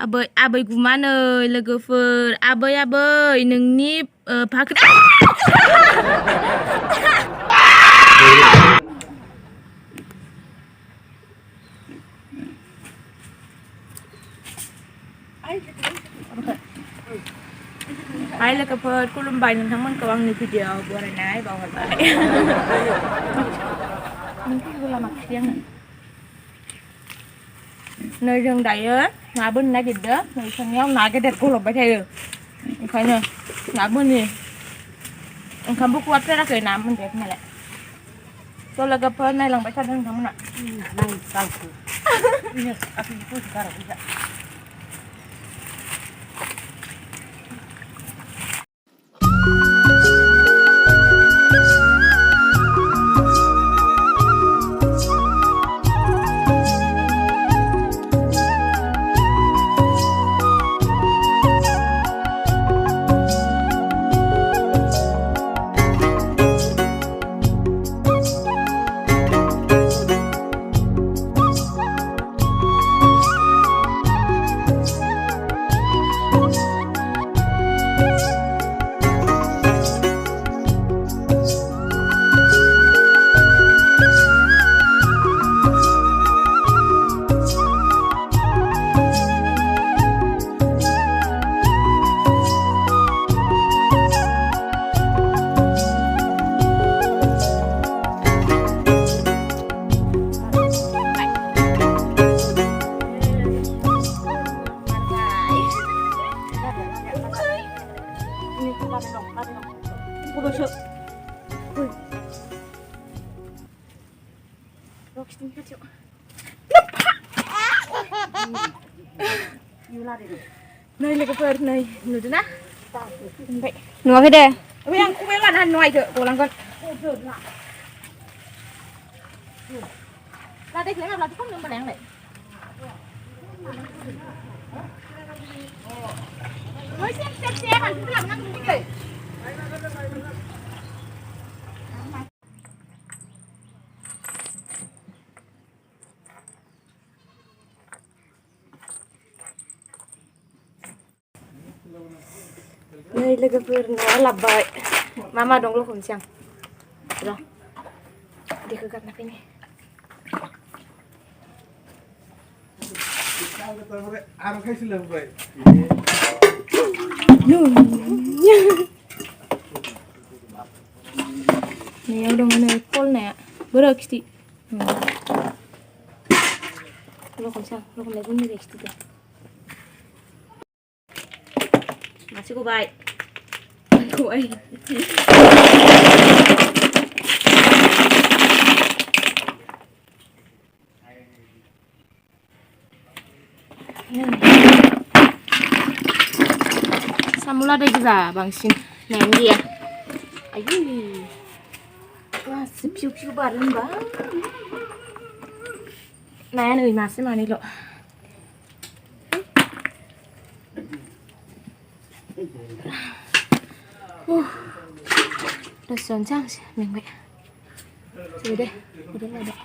आबै गुमानै लोगोफोर आबै नोंनि फाख्रि Hai लोगोफोर खुलुमबाय नोंथांमोनखौ आंनि भिडिअ'आव बरायनाय बावहरबाय नोंथांखौ लामा खिथि आंनो नै जों दायो ना बोनो नागिरदों नोंथांनियाव ना गेदेर गलबबाय थायो ओंखायनो ना बोनि ओंखामबो खहाबथाराखै ना मोनजायाखै नालाय ज' लोगोफोर नायलांबाय थादों नोंथांमोना नै लोगोफोर नै नुदोंना नुवाखै दे ओमफ्राय आं खबाइ लानानै नुवायदो गलांगोन लादैखौलाय माब्लाथो खालामदों होनबालाय आंलाय सेब मानसिफोर लाबोनांगौ दिनै नै लोगोफोर न'आव लाबोबाय मा दं लखबनोसै आं र' दैखौ गारना फैनि नैयाव दङ नै कल नाया बोरो खिथि लखबनोसै आं लखबनाय गुन्दै खिथिखौ मासे गबाय साम' लादाय गोजा बांसिन नायानो गैया आयु मासे फिउ फिउ बारो होनबा नाया नै मासे मानैल' दसे जानोसै आं मेंबाय जोबो दे उदै लायबाय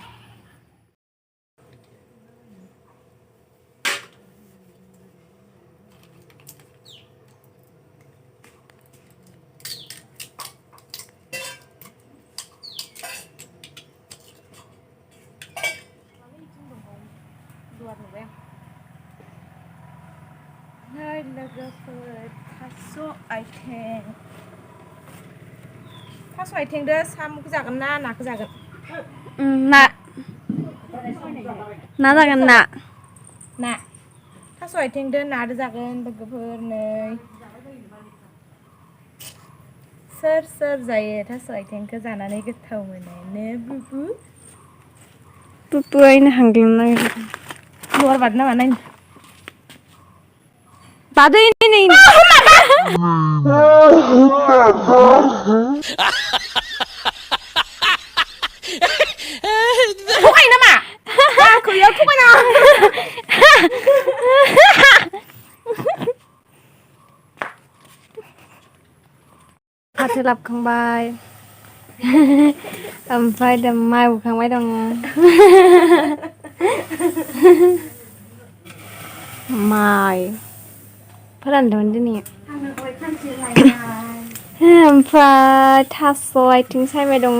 नै लोगोफोर थास' आथिंजों साम'खौ जागोन ना नाखौ जागोन ना जागोन ना थास' आथिंजों नाजों जागोन लोगोफोर नै सोर जायो थास' आथिंखौ जानानै गोथाव मोनो बुबु पुपुआयनो हांग्लिनो नागिरदों लुवार बादो नामा नायनो बादै नै थगाय नामा खैयाव थगायना फाथो लाबखांबाय ओमफ्राय दा माइ बुखांबाय दङ माइ फोरानदोंमोन दिनै आंनो गय खानसे ओमफ्राय थास' आथिं सायबाय दङ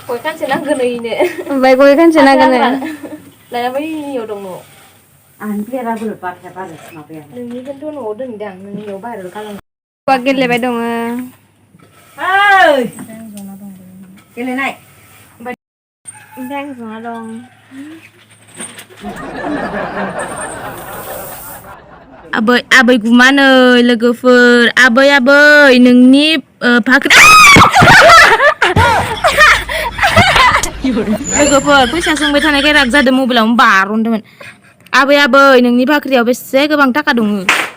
गय खानसे नांगोन इनो ओमफ्राय गय खानसे नांगोन लाया बैयाव दङ आं बेराबो बाथ्राया बारो माबाया नोंनिखौथ' न'आव दोनदों नोंनियाव बाहेरायाव गालांदों गवा गेलेबाय दङ ओइ गेलेनाय ओमफ्राय आं जना दं आबै गुमानै लोगोफोर आबै नोंनि फाख्रि लोगोफोर फैसा सोंबाय थानायखाय राग जादों मबाइलावनो बारनदोंमोन आबै नोंनि बाख्रियाव बेसे गोबां थाखा दङ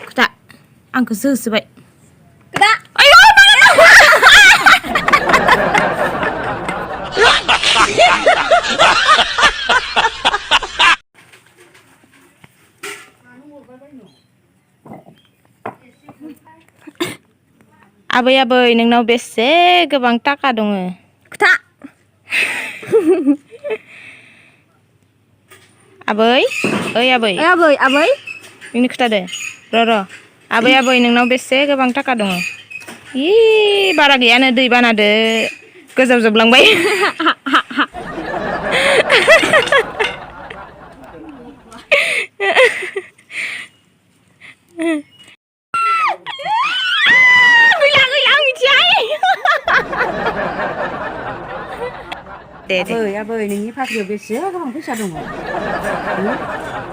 खोथा आंखौसो होसोबाय खोथा आबै नोंनाव बेसे गोबां थाखा दङ खोथा आबै नोंनि खोथादो र' आबै नोंनाव बेसे गोबां थाखा दङ इ बारा गैयानो दै बानादो गोजाव जोबलांबाय दे आबै नोंनि फाख्रियाव बेसे गोबां फैसा दङ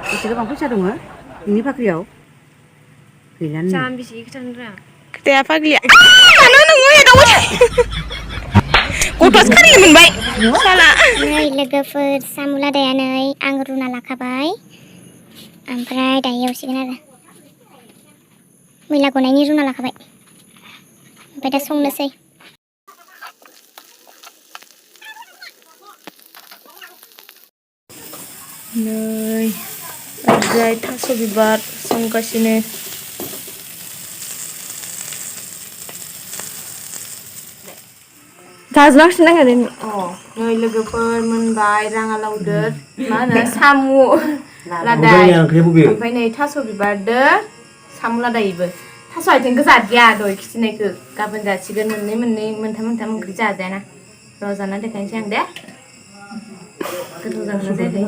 बेसे गोबां फैसा दङ नोंनि फाख्रियाव गैयानो जाम बेसे खोथानो रोङा खोथाया फाग्लिया गथ'सो खारिनो मोनबाय साला नै लोगोफोर सामुला दाया नै आं रुना लाखाबाय ओमफ्राय दायो एवसिगोन आरो मैला गनायनि रुना लाखाबाय ओमफ्राय दा संनोसै नै ओरैजाय थास' बिबार संगासिनो जाजोबनांसिगोन आङो नै लोगोफोर मोनबाय राङालावदो मा होनो सामु लादाय ओमफ्राय नै थास' बिबारदो सामु लादायबो थास' आथिंखौ जादिया दहाय खिथिनायखौ गाबोन जासिगोन मोननै मोनथाम ओंख्रि जाजायाना र' जाना देखायनोसै आं दे गोथाव जागोन जायाखै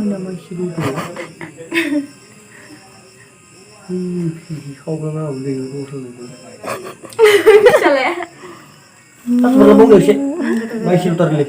Tak perlu bongkar sih, masih tarik.